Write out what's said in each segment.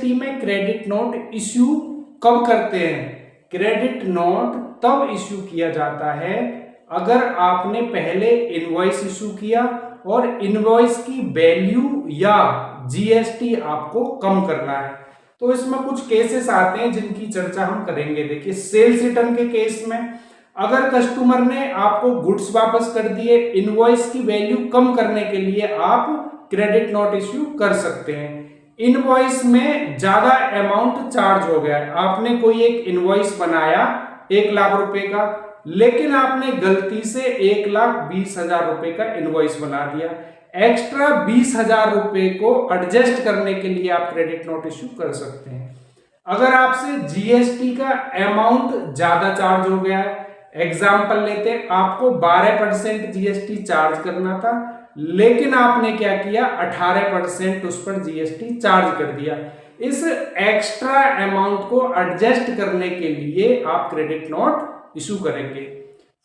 GST में credit note issue कब करते हैं? क्रेडिट नोट तब इश्यू किया जाता है अगर आपने पहले इनवॉइस इश्यू किया और इनवॉइस की वैल्यू या जीएसटी आपको कम करना है। तो इसमें कुछ केसेस आते हैं जिनकी चर्चा हम करेंगे। देखिए, सेल्स रिटर्न के केस में अगर कस्टमर ने आपको गुड्स वापस कर दिए, इनवॉइस की वैल्यू कम करने के लिए आप क्रेडिट नोट इश्यू कर सकते हैं। इनवॉइस में ज्यादा अमाउंट चार्ज हो गया है, आपने कोई एक इनवॉइस बनाया 1,00,000 रुपए का, लेकिन आपने गलती से 1,20,000 रुपए का इनवॉइस बना दिया। एक्स्ट्रा 20,000 रुपए को एडजस्ट करने के लिए आप क्रेडिट नोट इश्यू कर सकते हैं। अगर आपसे जीएसटी का अमाउंट ज्यादा चार्ज हो गया है, एग्जाम्पल लेते हैं, आपको 12% जीएसटी चार्ज करना था, लेकिन आपने क्या किया, 18% उस पर जीएसटी चार्ज कर दिया। इस एक्स्ट्रा अमाउंट को एडजस्ट करने के लिए आप क्रेडिट नोट इशू करेंगे।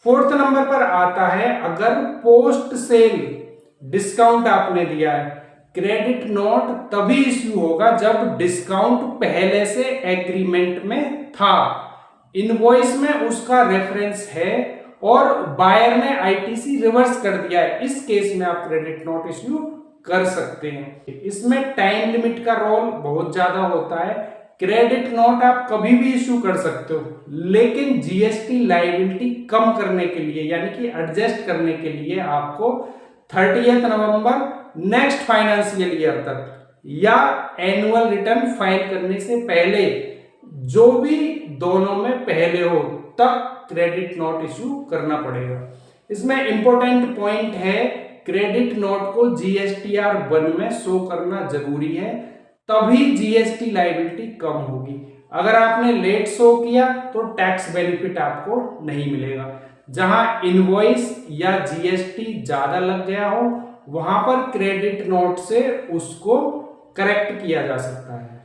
फोर्थ नंबर पर आता है, अगर पोस्ट सेल डिस्काउंट आपने दिया है, क्रेडिट नोट तभी इश्यू होगा जब डिस्काउंट पहले से एग्रीमेंट में था, इनवॉइस में उसका रेफरेंस है और बायर ने आईटीसी रिवर्स कर दिया है। इस केस में आप क्रेडिट नोट इश्यू कर सकते हैं। इसमें टाइम लिमिट का रोल बहुत ज्यादा होता है। क्रेडिट नोट आप कभी भी इश्यू कर सकते हो, लेकिन जीएसटी लायबिलिटी कम करने के लिए यानी कि एडजस्ट करने के लिए आपको 30 नवंबर नेक्स्ट फाइनेंशियल ईयर तक या एनुअल रिटर्न फाइल करने से पहले, जो भी दोनों में पहले हो, तब क्रेडिट नोट इश्यू करना पड़ेगा। इसमें इंपॉर्टेंट पॉइंट है, क्रेडिट नोट को जीएसटीआर 1 में शो करना जरूरी है, तभी जीएसटी लायबिलिटी कम होगी। अगर आपने लेट शो किया तो टैक्स बेनिफिट आपको नहीं मिलेगा। जहां इनवॉइस या जीएसटी ज्यादा लग गया हो, वहां पर क्रेडिट नोट से उसको करेक्ट किया जा सकता है।